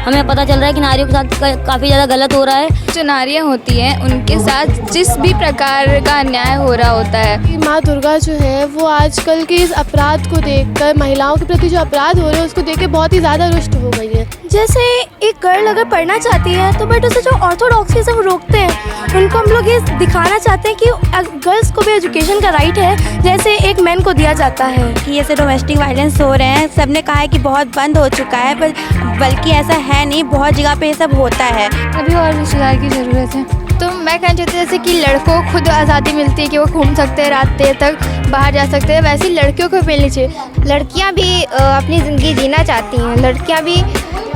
हमें पता चल रहा है कि नारियों के साथ काफ़ी ज़्यादा गलत हो रहा है। जो नारियाँ होती हैं उनके साथ जिस भी प्रकार का अन्याय हो रहा होता है, माँ दुर्गा जो है वो आजकल के इस अपराध को देखकर, महिलाओं के प्रति जो अपराध हो रहे हैं उसको देख के बहुत ही ज़्यादा रुष्ट हो गई है। जैसे एक गर्ल अगर पढ़ना चाहती है तो बट उसे जो ऑर्थोडॉक्सी से रोकते हैं, उनको हम लोग ये दिखाना चाहते हैं कि गर्ल्स को भी एजुकेशन का राइट है जैसे एक मैन को दिया जाता है। कि ऐसे डोमेस्टिक वायलेंस हो रहे हैं, सबने कहा है कि बहुत बंद हो चुका है, पर बल्कि ऐसा है नहीं, बहुत जगह पे ये सब होता है। अभी और भी सुधार की ज़रूरत है। तो मैं कहना चाहती हूँ जैसे कि लड़कों को खुद आज़ादी मिलती है कि वो घूम सकते हैं, रात देर तक बाहर जा सकते हैं, वैसे ही लड़कियों को मिलनी चाहिए। लड़कियां भी अपनी ज़िंदगी जीना चाहती हैं, लड़कियां भी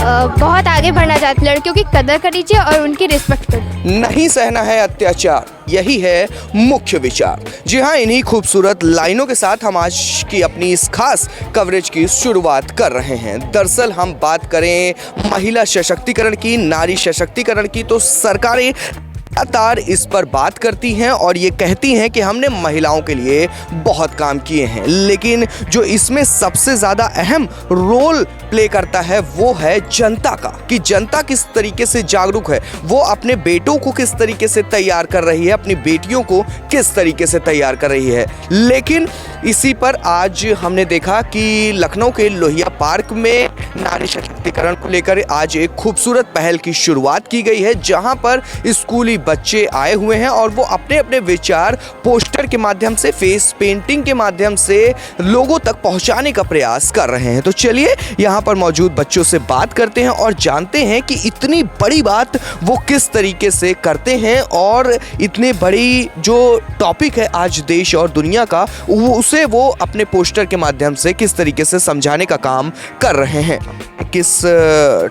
बहुत आगे बढ़ना चाहती हैं। लड़कियों की कदर करनी चाहिए और उनकी रिस्पेक्ट करनी। नहीं सहना है अत्याचार, यही है मुख्य विचार। जी हाँ, इन्हीं खूबसूरत लाइनों के साथ हम आज की अपनी इस खास कवरेज की शुरुआत कर रहे हैं। दरअसल हम बात करें महिला सशक्तिकरण की, नारी सशक्तिकरण की, तो सरकारें लगातार इस पर बात करती हैं और ये कहती हैं कि हमने महिलाओं के लिए बहुत काम किए हैं, लेकिन जो इसमें सबसे ज़्यादा अहम रोल प्ले करता है वो है जनता का, कि जनता किस तरीके से जागरूक है, वो अपने बेटों को किस तरीके से तैयार कर रही है, अपनी बेटियों को किस तरीके से तैयार कर रही है। लेकिन इसी पर आज हमने देखा कि लखनऊ के लोहिया पार्क में नारी सशक्तिकरण को लेकर आज एक खूबसूरत पहल की शुरुआत की गई है, जहां पर स्कूली बच्चे आए हुए हैं और वो अपने अपने विचार पोस्टर के माध्यम से, फेस पेंटिंग के माध्यम से लोगों तक पहुंचाने का प्रयास कर रहे हैं। तो चलिए यहाँ पर मौजूद बच्चों से बात करते हैं और जानते हैं कि इतनी बड़ी बात वो किस तरीके से करते हैं और इतने बड़ी जो टॉपिक है आज देश और दुनिया का, उसे वो अपने पोस्टर के माध्यम से किस तरीके से समझाने का काम कर रहे हैं। किस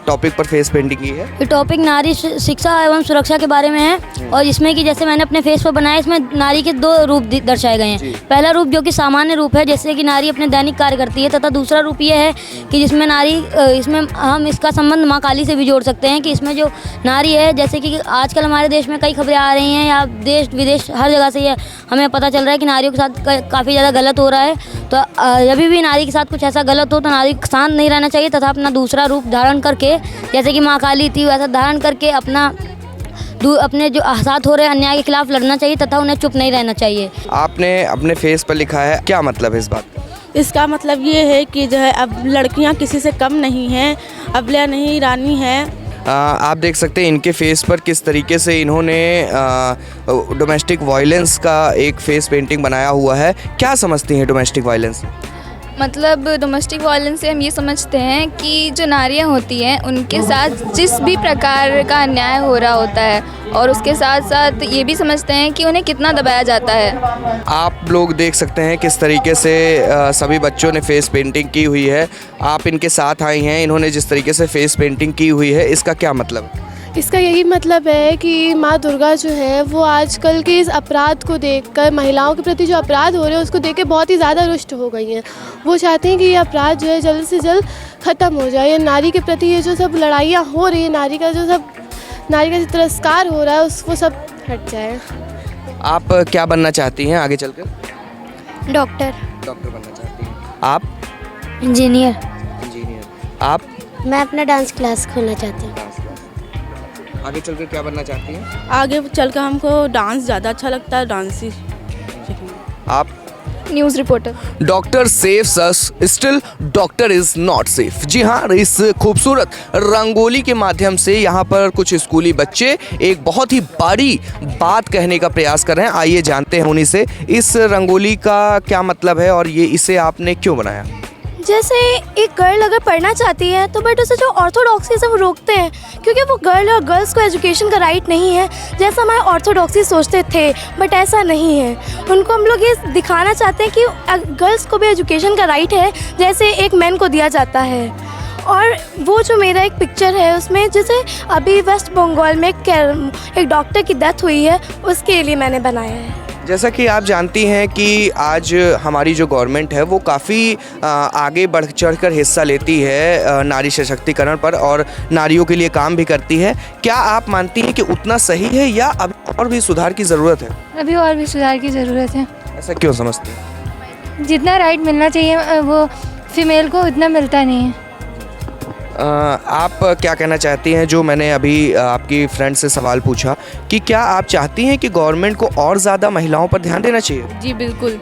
टॉपिक पर फेस पेंटिंग की है? ये टॉपिक नारी शिक्षा एवं सुरक्षा के बारे में है और इसमें कि जैसे मैंने अपने फेस पर बनाया, इसमें नारी के दो रूप दर्शाए गए हैं। पहला रूप जो कि सामान्य रूप है, जैसे कि नारी अपने दैनिक कार्य करती है, तथा दूसरा रूप ये है कि जिसमें नारी, इसमें हम इसका संबंध माँ काली से भी जोड़ सकते हैं कि इसमें जो नारी है, जैसे कि आजकल हमारे देश में कई खबरें आ रही हैं या देश विदेश हर जगह से ये हमें पता चल रहा है कि नारियों के साथ काफ़ी ज़्यादा गलत हो रहा है। तो जब भी नारी के साथ कुछ ऐसा गलत हो तो नारी शांत नहीं रहना चाहिए तथा अपना दूसरा रूप धारण करके, जैसे कि माँ काली थी वैसा धारण करके अपने जो साथ हो रहे अन्याय के खिलाफ लड़ना चाहिए तथा उन्हें चुप नहीं रहना चाहिए। आपने अपने फेस पर लिखा है, क्या मतलब है इस बात का? इसका मतलब ये है कि जो है अब लड़कियां किसी से कम नहीं हैं, अबला नहीं रानी हैं। आप देख सकते हैं इनके फेस पर किस तरीके से इन्होंने डोमेस्टिक वायलेंस का एक फेस पेंटिंग बनाया हुआ है। क्या समझती हैं डोमेस्टिक वायलेंस? मतलब डोमेस्टिक वायलेंस से हम ये समझते हैं कि जो नारियाँ होती हैं उनके साथ जिस भी प्रकार का अन्याय हो रहा होता है, और उसके साथ साथ ये भी समझते हैं कि उन्हें कितना दबाया जाता है। आप लोग देख सकते हैं किस तरीके से सभी बच्चों ने फेस पेंटिंग की हुई है। आप इनके साथ आई हैं, इन्होंने जिस तरीके से फेस पेंटिंग की हुई है, इसका क्या मतलब है? इसका यही मतलब है कि माँ दुर्गा जो है वो आजकल के इस अपराध को देखकर, महिलाओं के प्रति जो अपराध हो रहे हैं उसको देख के बहुत ही ज़्यादा रुष्ट हो गई हैं। वो चाहते हैं कि ये अपराध जो है जल्द से जल्द ख़त्म हो जाए। नारी के प्रति ये जो सब लड़ाइयाँ हो रही है, नारी का जो तिरस्कार हो रहा है, वो सब हट जाए। आप क्या बनना चाहती हैं आगे चलकर? डॉक्टर बनना चाहती हैं। आप? इंजीनियर। आप? मैं अपना डांस क्लास खोलना चाहती हूँ। आगे चलकर क्या बनना चाहती हैं? आगे चलकर हमको डांस ज़्यादा अच्छा लगता है, डांस ही। आप? News reporter. Doctor saves us, still doctor is not safe. जी हाँ, इस खूबसूरत रंगोली के माध्यम से यहाँ पर कुछ स्कूली बच्चे एक बहुत ही बड़ी बात कहने का प्रयास कर रहे हैं। आइए जानते हैं उन्हीं से इस रंगोली का क्या मतलब है और ये इसे आपने क्यों बनाया। जैसे एक गर्ल अगर पढ़ना चाहती है तो बट उसे जो ऑर्थोडॉक्सी से रोकते हैं, क्योंकि वो गर्ल और गर्ल्स को एजुकेशन का राइट नहीं है जैसा हमारे ऑर्थोडॉक्सी सोचते थे, बट ऐसा नहीं है। उनको हम लोग ये दिखाना चाहते हैं कि गर्ल्स को भी एजुकेशन का राइट है जैसे एक मैन को दिया जाता है। और वो जो मेरा एक पिक्चर है उसमें जैसे अभी वेस्ट बंगाल में एक डॉक्टर की डेथ हुई है, उसके लिए मैंने बनाया है। जैसा कि आप जानती हैं कि आज हमारी जो गवर्नमेंट है वो काफ़ी आगे बढ़ चढ़कर हिस्सा लेती है नारी सशक्तिकरण पर और नारियों के लिए काम भी करती है। क्या आप मानती हैं कि उतना सही है या अभी और भी सुधार की ज़रूरत है? अभी और भी सुधार की ज़रूरत है। ऐसा क्यों समझती हैं? जितना राइट मिलना चाहिए वो फीमेल को उतना मिलता नहीं है। आप क्या कहना चाहती हैं, जो मैंने अभी आपकी फ्रेंड से सवाल पूछा कि क्या आप चाहती हैं कि गवर्नमेंट को और ज़्यादा महिलाओं पर ध्यान देना चाहिए? जी बिल्कुल,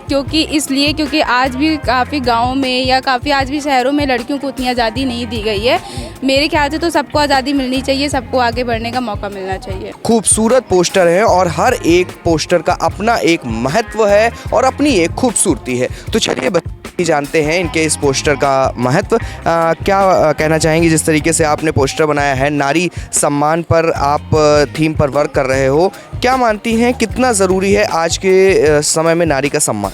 क्योंकि आज भी काफ़ी गाँव में या काफ़ी आज भी शहरों में लड़कियों को उतनी आज़ादी नहीं दी गई है। मेरे ख्याल से तो सबको आज़ादी मिलनी चाहिए, सबको आगे बढ़ने का मौका मिलना चाहिए। खूबसूरत पोस्टर है और हर एक पोस्टर का अपना एक महत्व है और अपनी एक खूबसूरती है। तो चलिए जानते हैं इनके इस पोस्टर का महत्व। क्या कहना चाहेंगे, जिस तरीके से आपने पोस्टर बनाया है, नारी सम्मान पर आप थीम पर वर्क कर रहे हो, क्या मानती हैं कितना ज़रूरी है आज के समय में नारी का सम्मान?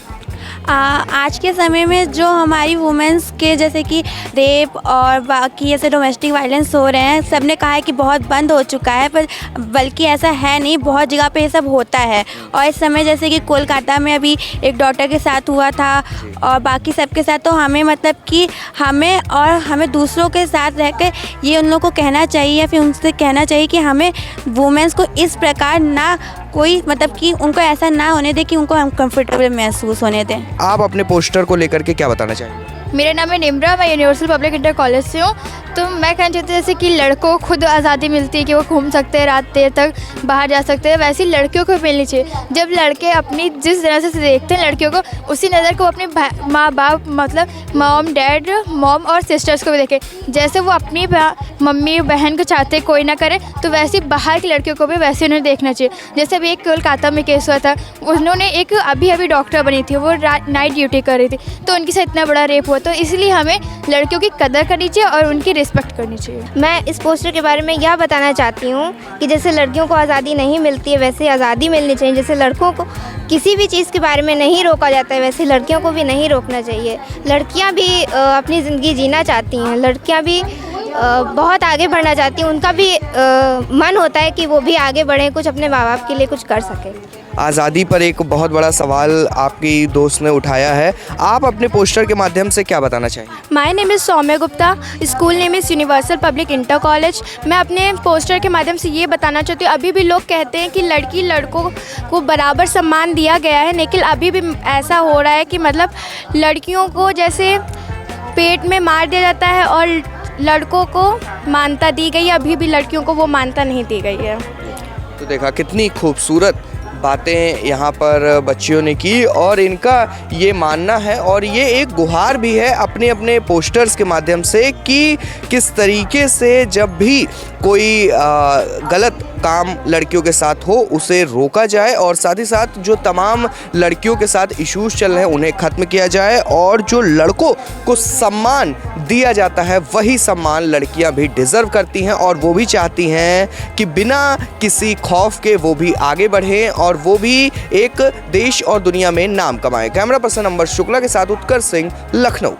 आज के समय में जो हमारी वुमेंस के जैसे कि रेप और बाकी ऐसे डोमेस्टिक वायलेंस हो रहे हैं, सबने कहा है कि बहुत बंद हो चुका है, पर बल्कि ऐसा है नहीं, बहुत जगह पे ये सब होता है। और इस समय जैसे कि कोलकाता में अभी एक डॉक्टर के साथ हुआ था और बाकी सबके साथ, तो हमें मतलब कि हमें दूसरों के साथ रहकर ये उन लोगों को कहना चाहिए या फिर उनसे कहना चाहिए कि हमें वुमेंस को इस प्रकार ना कोई मतलब कि उनको ऐसा ना होने दे कि उनको अनकंफर्टेबल महसूस होने दें। आप अपने पोस्टर को लेकर के क्या बताना चाहेंगे? मेरा नाम है निम्रा, मैं यूनिवर्सल पब्लिक इंटर कॉलेज से हूँ। तो मैं कहना चाहती हूँ जैसे कि लड़कों को खुद आज़ादी मिलती है कि वो घूम सकते हैं, रात देर तक बाहर जा सकते हैं, वैसे ही लड़कियों को मिलनी चाहिए। जब लड़के अपनी जिस नज़र से देखते हैं लड़कियों को, उसी नज़र को अपने माँ बाप मतलब मॉम और सिस्टर्स को भी देखें। जैसे वो अपनी मम्मी बहन को चाहते कोई ना करे, तो वैसे बाहर की लड़कियों को भी वैसे उन्हें देखना चाहिए। जैसे अभी एक कोलकाता में केस हुआ था, उन्होंने एक अभी डॉक्टर बनी थी, वो नाइट ड्यूटी कर रही थी, तो उनके साथ इतना बड़ा रेप हुआ। तो इसलिए हमें लड़कियों की कदर करनी चाहिए और उनकी रिस्पेक्ट करनी चाहिए। मैं इस पोस्टर के बारे में यह बताना चाहती हूँ कि जैसे लड़कियों को आज़ादी नहीं मिलती है, वैसे आज़ादी मिलनी चाहिए। जैसे लड़कों को किसी भी चीज़ के बारे में नहीं रोका जाता है, वैसे लड़कियों को भी नहीं रोकना चाहिए। लड़कियाँ भी अपनी ज़िंदगी जीना चाहती हैं, लड़कियाँ भी बहुत आगे बढ़ना चाहती हैं। उनका भी मन होता है कि वो भी आगे बढ़ें, कुछ अपने माँ बाप के लिए कुछ कर सकें। आज़ादी पर एक बहुत बड़ा सवाल आपकी दोस्त ने उठाया है, आप अपने पोस्टर के माध्यम से क्या बताना चाहेंगे? My name is Saumya Gupta, school name is Universal Public Inter College. मैं अपने पोस्टर के माध्यम से ये बताना चाहती हूँ, अभी भी लोग कहते हैं कि लड़कों को बराबर सम्मान दिया गया है, लेकिन अभी भी ऐसा हो रहा है कि मतलब लड़कियों को जैसे पेट में मार दिया जाता है और लड़कों को मान्यता दी गई है, अभी भी लड़कियों को वो मान्यता नहीं दी गई है। तो देखा कितनी खूबसूरत बातें यहाँ पर बच्चियों ने की और इनका ये मानना है और ये एक गुहार भी है अपने अपने पोस्टर्स के माध्यम से कि किस तरीके से जब भी कोई गलत काम लड़कियों के साथ हो उसे रोका जाए और साथ ही साथ जो तमाम लड़कियों के साथ इश्यूज चल रहे हैं उन्हें ख़त्म किया जाए और जो लड़कों को सम्मान दिया जाता है वही सम्मान लड़कियां भी डिज़र्व करती हैं और वो भी चाहती हैं कि बिना किसी खौफ के वो भी आगे बढ़ें और वो भी एक देश और दुनिया में नाम कमाएं। कैमरा पर्सन अंबर शुक्ला के साथ उत्कर्ष सिंह, लखनऊ।